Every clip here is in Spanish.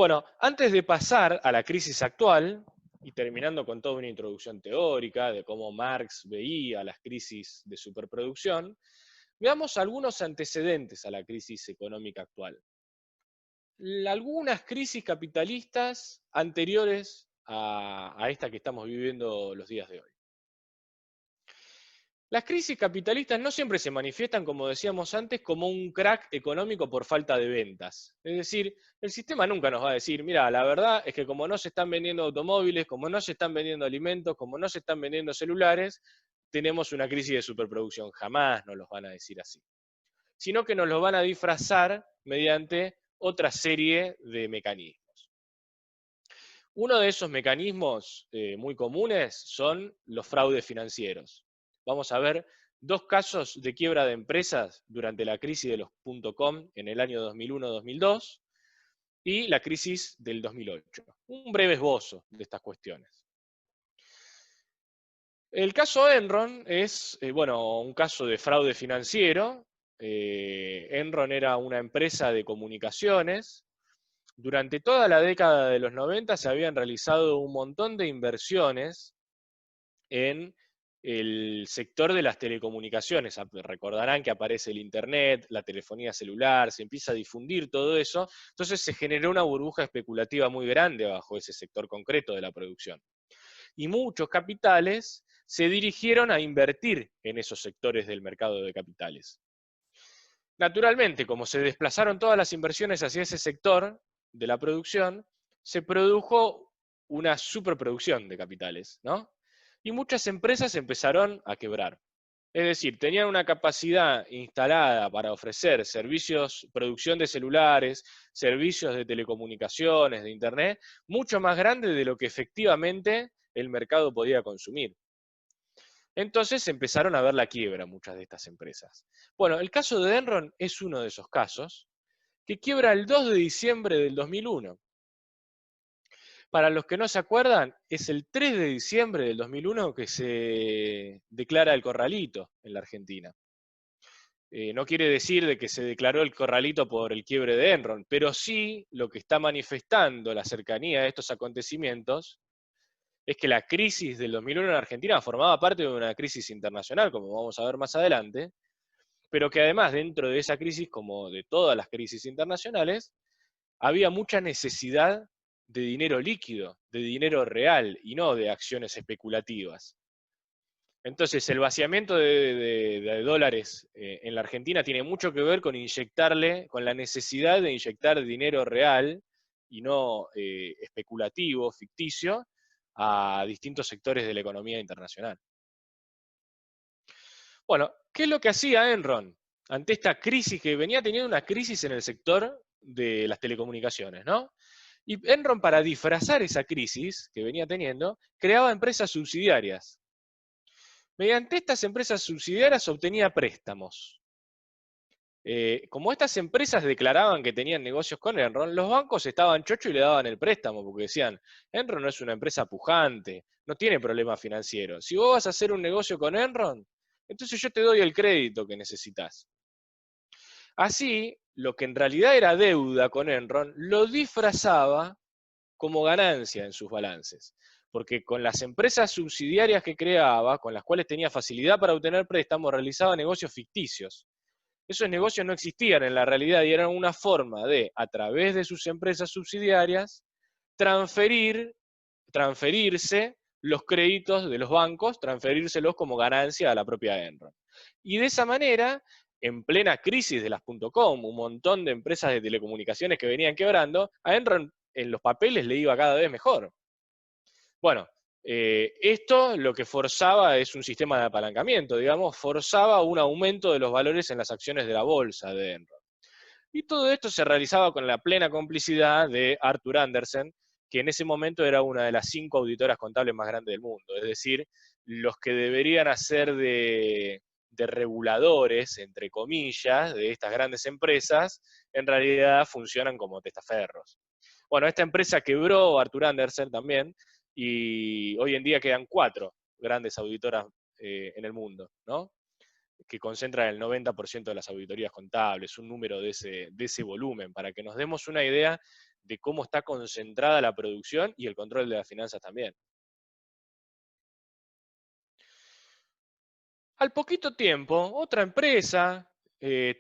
Bueno, antes de pasar a la crisis actual, y terminando con toda una introducción teórica de cómo Marx veía las crisis de superproducción, veamos algunos antecedentes a la crisis económica actual. Algunas crisis capitalistas anteriores a esta que estamos viviendo los días de hoy. Las crisis capitalistas no siempre se manifiestan, como decíamos antes, como un crack económico por falta de ventas. Es decir, el sistema nunca nos va a decir, mira, la verdad es que como no se están vendiendo automóviles, como no se están vendiendo alimentos, como no se están vendiendo celulares, tenemos una crisis de superproducción. Jamás nos los van a decir así. Sino que nos lo van a disfrazar mediante otra serie de mecanismos. Uno de esos mecanismos muy comunes son los fraudes financieros. Vamos a ver dos casos de quiebra de empresas durante la crisis de los .com en el año 2001-2002 y la crisis del 2008. Un breve esbozo de estas cuestiones. El caso Enron es, un caso de fraude financiero. Enron era una empresa de comunicaciones. Durante toda la década de los 90 se habían realizado un montón de inversiones en el sector de las telecomunicaciones. Recordarán que aparece el Internet, la telefonía celular, se empieza a difundir todo eso, entonces se generó una burbuja especulativa muy grande bajo ese sector concreto de la producción. Y muchos capitales se dirigieron a invertir en esos sectores del mercado de capitales. Naturalmente, como se desplazaron todas las inversiones hacia ese sector de la producción, se produjo una superproducción de capitales, ¿no? Y muchas empresas empezaron a quebrar. Es decir, tenían una capacidad instalada para ofrecer servicios, producción de celulares, servicios de telecomunicaciones, de Internet, mucho más grande de lo que efectivamente el mercado podía consumir. Entonces empezaron a ver la quiebra muchas de estas empresas. Bueno, el caso de Enron es uno de esos casos, que quiebra el 2 de diciembre del 2001. Para los que no se acuerdan, es el 3 de diciembre del 2001 que se declara el corralito en la Argentina. No quiere decir de que se declaró el corralito por el quiebre de Enron, pero sí lo que está manifestando la cercanía de estos acontecimientos es que la crisis del 2001 en Argentina formaba parte de una crisis internacional, como vamos a ver más adelante, pero que además dentro de esa crisis, como de todas las crisis internacionales, había mucha necesidad de dinero líquido, de dinero real y no de acciones especulativas. Entonces, el vaciamiento de dólares en la Argentina tiene mucho que ver con inyectarle, con la necesidad de inyectar dinero real y no especulativo, ficticio, a distintos sectores de la economía internacional. Bueno, ¿qué es lo que hacía Enron ante esta crisis que venía teniendo una crisis en el sector de las telecomunicaciones, ¿no? Y Enron, para disfrazar esa crisis que venía teniendo, creaba empresas subsidiarias. Mediante estas empresas subsidiarias obtenía préstamos. Como estas empresas declaraban que tenían negocios con Enron, los bancos estaban chochos y le daban el préstamo, porque decían, Enron no es una empresa pujante, no tiene problemas financieros. Si vos vas a hacer un negocio con Enron, entonces yo te doy el crédito que necesitas. Así, lo que en realidad era deuda con Enron, lo disfrazaba como ganancia en sus balances. Porque con las empresas subsidiarias que creaba, con las cuales tenía facilidad para obtener préstamos, realizaba negocios ficticios. Esos negocios no existían en la realidad y eran una forma de, a través de sus empresas subsidiarias, transferirse los créditos de los bancos, transferírselos como ganancia a la propia Enron. Y de esa manera, en plena crisis de las .com, un montón de empresas de telecomunicaciones que venían quebrando, a Enron en los papeles le iba cada vez mejor. Bueno, esto lo que forzaba es un sistema de apalancamiento, digamos, forzaba un aumento de los valores en las acciones de la bolsa de Enron. Y todo esto se realizaba con la plena complicidad de Arthur Andersen, que en ese momento era una de las 5 auditoras contables más grandes del mundo. Es decir, los que deberían hacer de reguladores, entre comillas, de estas grandes empresas, en realidad funcionan como testaferros. Bueno, esta empresa quebró, Arthur Andersen también, y hoy en día quedan 4 grandes auditoras en el mundo, ¿no? Que concentran el 90% de las auditorías contables, un número de ese volumen, para que nos demos una idea de cómo está concentrada la producción y el control de las finanzas también. Al poquito tiempo, otra empresa,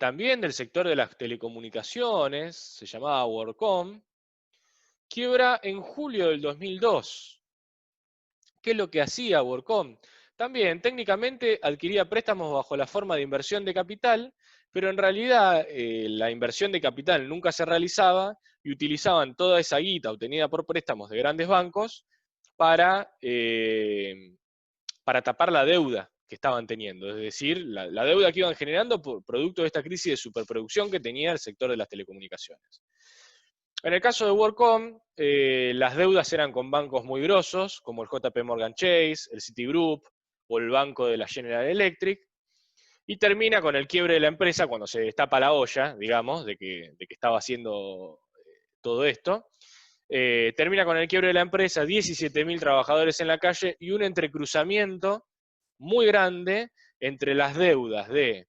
también del sector de las telecomunicaciones, se llamaba WorldCom, quiebra en julio del 2002. ¿Qué es lo que hacía WorldCom? También técnicamente adquiría préstamos bajo la forma de inversión de capital, pero en realidad la inversión de capital nunca se realizaba y utilizaban toda esa guita obtenida por préstamos de grandes bancos para, para tapar la deuda que estaban teniendo, es decir, la deuda que iban generando por producto de esta crisis de superproducción que tenía el sector de las telecomunicaciones. En el caso de WorldCom, las deudas eran con bancos muy grosos, como el JP Morgan Chase, el Citigroup o el banco de la General Electric, y termina con el quiebre de la empresa cuando se destapa la olla, digamos, de que estaba haciendo todo esto. Termina con el quiebre de la empresa, 17.000 trabajadores en la calle y un entrecruzamiento muy grande entre las deudas de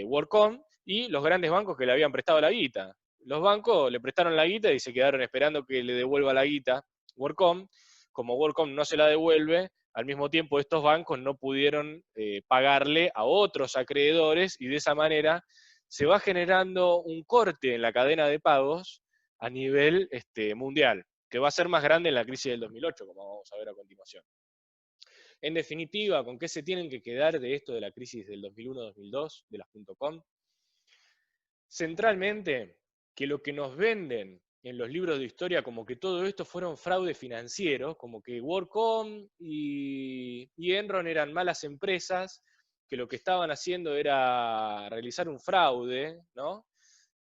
WorldCom y los grandes bancos que le habían prestado la guita. Los bancos le prestaron la guita y se quedaron esperando que le devuelva la guita WorldCom. Como WorldCom no se la devuelve, al mismo tiempo estos bancos no pudieron pagarle a otros acreedores y de esa manera se va generando un corte en la cadena de pagos a nivel mundial, que va a ser más grande en la crisis del 2008, como vamos a ver a continuación. En definitiva, ¿con qué se tienen que quedar de esto de la crisis del 2001-2002, de las .com? Centralmente, que lo que nos venden en los libros de historia como que todo esto fueron fraude financiero, como que WorldCom y Enron eran malas empresas, que lo que estaban haciendo era realizar un fraude, ¿no?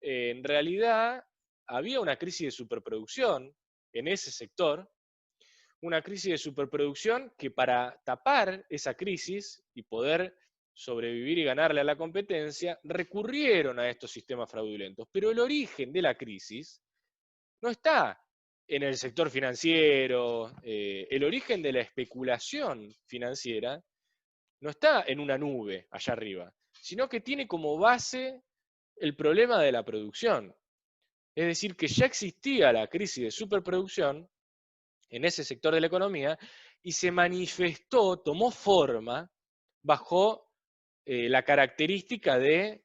En realidad, había una crisis de superproducción en ese sector, una crisis de superproducción que para tapar esa crisis y poder sobrevivir y ganarle a la competencia, recurrieron a estos sistemas fraudulentos. Pero el origen de la crisis no está en el sector financiero, el origen de la especulación financiera no está en una nube allá arriba, sino que tiene como base el problema de la producción. Es decir, que ya existía la crisis de superproducción en ese sector de la economía y se manifestó, tomó forma bajo la característica de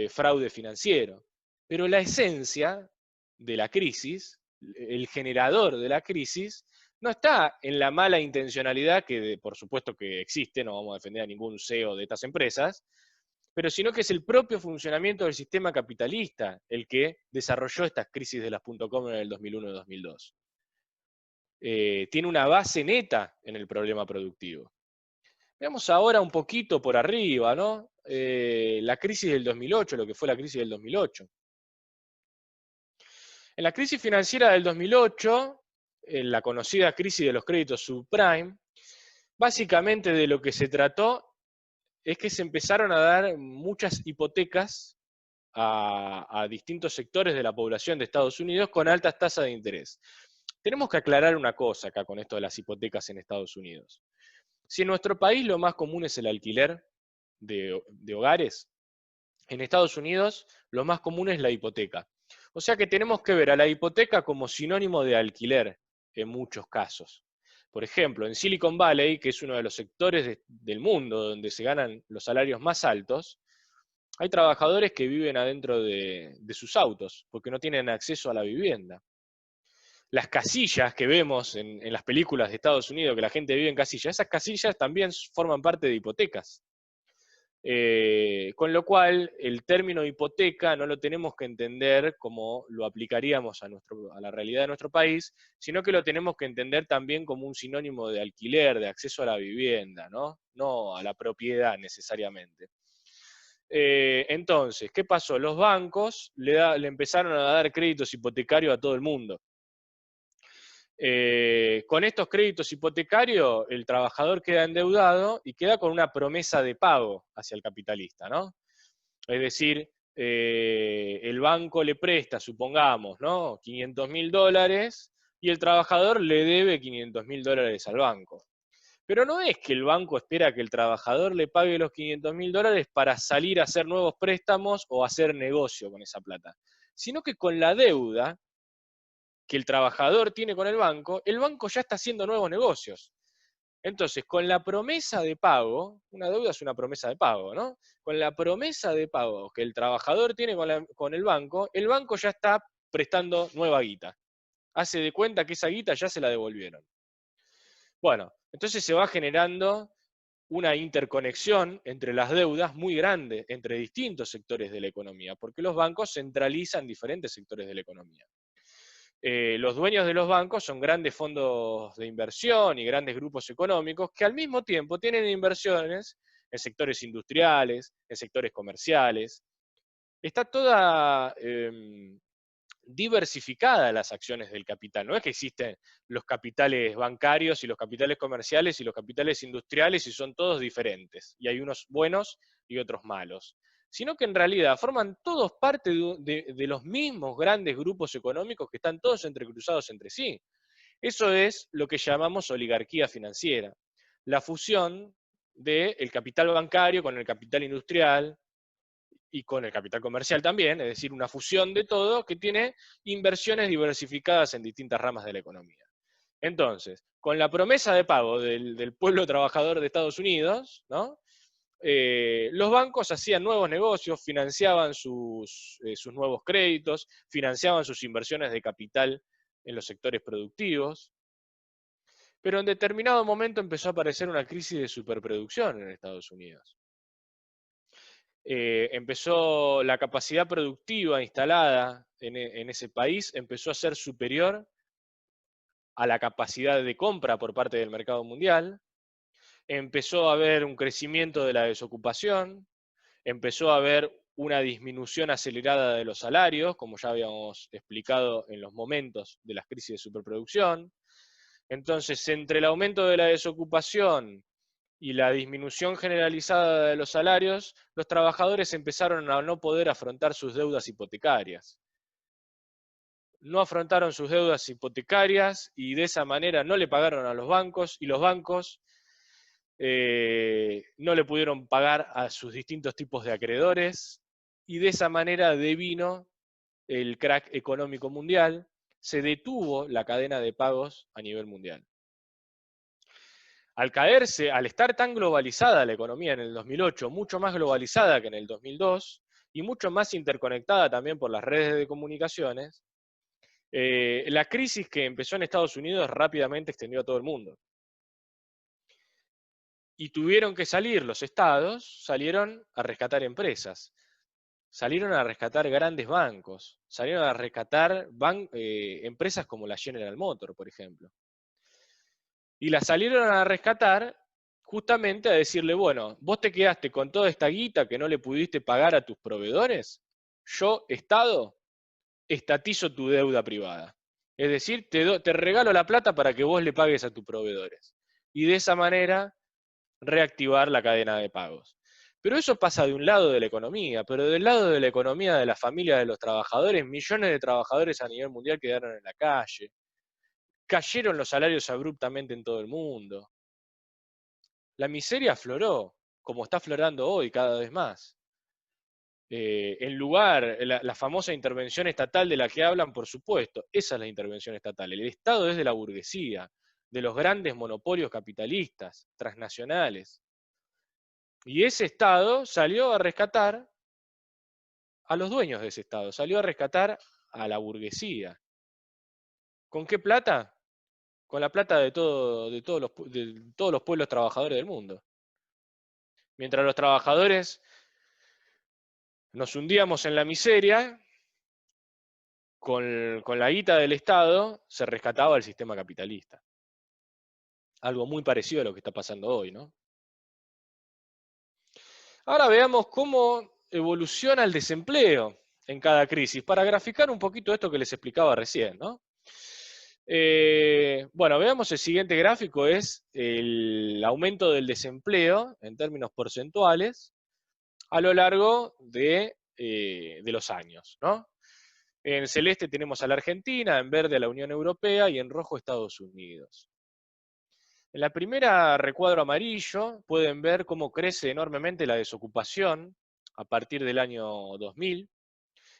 fraude financiero. Pero la esencia de la crisis, el generador de la crisis, no está en la mala intencionalidad, que por supuesto que existe, no vamos a defender a ningún CEO de estas empresas, pero sino que es el propio funcionamiento del sistema capitalista el que desarrolló estas crisis de las .com en el 2001 y 2002. Tiene una base neta en el problema productivo. Veamos ahora un poquito por arriba, ¿no? La crisis del 2008, lo que fue la crisis del 2008. En la crisis financiera del 2008, en la conocida crisis de los créditos subprime, básicamente de lo que se trató es que se empezaron a dar muchas hipotecas a distintos sectores de la población de Estados Unidos con altas tasas de interés. Tenemos que aclarar una cosa acá con esto de las hipotecas en Estados Unidos. Si en nuestro país lo más común es el alquiler de hogares, en Estados Unidos lo más común es la hipoteca. O sea que tenemos que ver a la hipoteca como sinónimo de alquiler en muchos casos. Por ejemplo, en Silicon Valley, que es uno de los sectores del mundo donde se ganan los salarios más altos, hay trabajadores que viven adentro de sus autos porque no tienen acceso a la vivienda. Las casillas que vemos en las películas de Estados Unidos, que la gente vive en casillas, esas casillas también forman parte de hipotecas. Con lo cual, el término hipoteca no lo tenemos que entender como lo aplicaríamos a la realidad de nuestro país, sino que lo tenemos que entender también como un sinónimo de alquiler, de acceso a la vivienda, no a la propiedad necesariamente. Entonces, ¿qué pasó? Los bancos le empezaron a dar créditos hipotecarios a todo el mundo. Con estos créditos hipotecarios, el trabajador queda endeudado y queda con una promesa de pago hacia el capitalista, ¿no? Es decir, el banco le presta, supongamos, ¿no? $500.000 y el trabajador le debe $500.000 al banco. Pero no es que el banco espera que el trabajador le pague los $500.000 para salir a hacer nuevos préstamos o hacer negocio con esa plata, sino que con la deuda que el trabajador tiene con el banco ya está haciendo nuevos negocios. Entonces, con la promesa de pago, una deuda es una promesa de pago, ¿no? Con la promesa de pago que el trabajador tiene con el banco ya está prestando nueva guita. Hace de cuenta que esa guita ya se la devolvieron. Bueno, entonces se va generando una interconexión entre las deudas muy grande entre distintos sectores de la economía, porque los bancos centralizan diferentes sectores de la economía. Los dueños de los bancos son grandes fondos de inversión y grandes grupos económicos que al mismo tiempo tienen inversiones en sectores industriales, en sectores comerciales. Está toda diversificada las acciones del capital. No es que existen los capitales bancarios y los capitales comerciales y los capitales industriales y son todos diferentes. Y hay unos buenos y otros malos. Sino que en realidad forman todos parte de los mismos grandes grupos económicos que están todos entrecruzados entre sí. Eso es lo que llamamos oligarquía financiera. La fusión del capital bancario con el capital industrial, y con el capital comercial también, es decir, una fusión de todo que tiene inversiones diversificadas en distintas ramas de la economía. Entonces, con la promesa de pago del pueblo trabajador de Estados Unidos, ¿no? Los bancos hacían nuevos negocios, financiaban sus nuevos créditos, financiaban sus inversiones de capital en los sectores productivos, pero en determinado momento empezó a aparecer una crisis de superproducción en Estados Unidos. Empezó la capacidad productiva instalada en ese país, empezó a ser superior a la capacidad de compra por parte del mercado mundial, empezó a haber un crecimiento de la desocupación, empezó a haber una disminución acelerada de los salarios, como ya habíamos explicado en los momentos de las crisis de superproducción. Entonces, entre el aumento de la desocupación y la disminución generalizada de los salarios, los trabajadores empezaron a no poder afrontar sus deudas hipotecarias. No afrontaron sus deudas hipotecarias y de esa manera no le pagaron a los bancos y los bancos no le pudieron pagar a sus distintos tipos de acreedores y de esa manera devino el crack económico mundial, se detuvo la cadena de pagos a nivel mundial. Al caerse, al estar tan globalizada la economía en el 2008, mucho más globalizada que en el 2002, y mucho más interconectada también por las redes de comunicaciones, la crisis que empezó en Estados Unidos rápidamente extendió a todo el mundo. Y tuvieron que salir los estados, salieron a rescatar empresas, salieron a rescatar grandes bancos, salieron a rescatar empresas como la General Motors, por ejemplo. Y la salieron a rescatar justamente a decirle, bueno, vos te quedaste con toda esta guita que no le pudiste pagar a tus proveedores, yo, Estado, estatizo tu deuda privada. Es decir, te regalo la plata para que vos le pagues a tus proveedores. Y de esa manera reactivar la cadena de pagos. Pero eso pasa de un lado de la economía, pero del lado de la economía de la familia de los trabajadores, millones de trabajadores a nivel mundial quedaron en la calle. Cayeron los salarios abruptamente en todo el mundo. La miseria afloró, como está aflorando hoy cada vez más. En lugar, la famosa intervención estatal de la que hablan, por supuesto, esa es la intervención estatal. El Estado es de la burguesía, de los grandes monopolios capitalistas, transnacionales. Y ese Estado salió a rescatar a los dueños de ese Estado, salió a rescatar a la burguesía. ¿Con qué plata? Con la plata de todos los pueblos trabajadores del mundo. Mientras los trabajadores nos hundíamos en la miseria, con la guita del Estado se rescataba el sistema capitalista. Algo muy parecido a lo que está pasando hoy, ¿no? Ahora veamos cómo evoluciona el desempleo en cada crisis, para graficar un poquito esto que les explicaba recién, ¿no? Bueno, veamos el siguiente gráfico, es el aumento del desempleo en términos porcentuales a lo largo de los años, ¿no? En celeste tenemos a la Argentina, en verde a la Unión Europea y en rojo Estados Unidos. En la primera recuadro amarillo pueden ver cómo crece enormemente la desocupación a partir del año 2000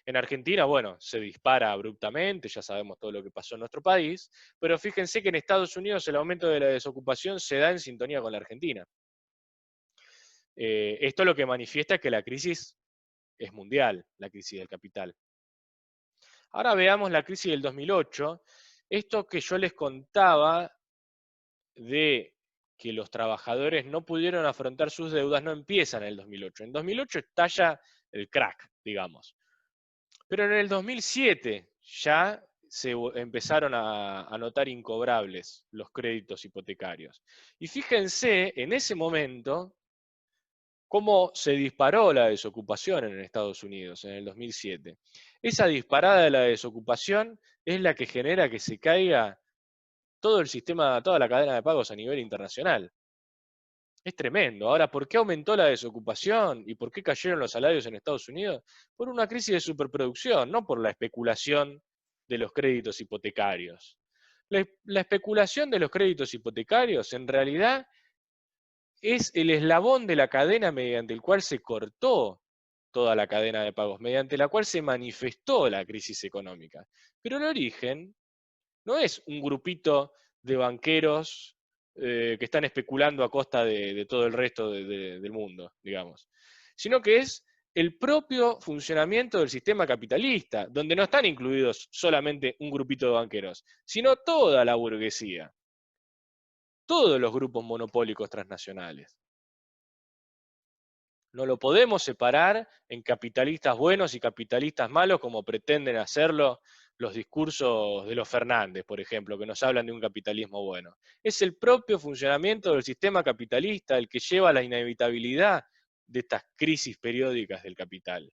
En Argentina, bueno, se dispara abruptamente, ya sabemos todo lo que pasó en nuestro país, pero fíjense que en Estados Unidos el aumento de la desocupación se da en sintonía con la Argentina. Esto lo que manifiesta es que la crisis es mundial, la crisis del capital. Ahora veamos la crisis del 2008. Esto que yo les contaba de que los trabajadores no pudieron afrontar sus deudas no empieza en el 2008. En 2008 estalla el crack, digamos. Pero en el 2007 ya se empezaron a notar incobrables los créditos hipotecarios. Y fíjense en ese momento cómo se disparó la desocupación en Estados Unidos en el 2007. Esa disparada de la desocupación es la que genera que se caiga todo el sistema, toda la cadena de pagos a nivel internacional. Es tremendo. Ahora, ¿por qué aumentó la desocupación y por qué cayeron los salarios en Estados Unidos? Por una crisis de superproducción, no por la especulación de los créditos hipotecarios. La especulación de los créditos hipotecarios en realidad es el eslabón de la cadena mediante el cual se cortó toda la cadena de pagos, mediante la cual se manifestó la crisis económica. Pero el origen no es un grupito de banqueros que están especulando a costa de todo el resto del mundo, digamos, sino que es el propio funcionamiento del sistema capitalista, donde no están incluidos solamente un grupito de banqueros, sino toda la burguesía, todos los grupos monopólicos transnacionales. No lo podemos separar en capitalistas buenos y capitalistas malos como pretenden hacerlo los discursos de los Fernández, por ejemplo, que nos hablan de un capitalismo bueno. Es el propio funcionamiento del sistema capitalista el que lleva a la inevitabilidad de estas crisis periódicas del capital.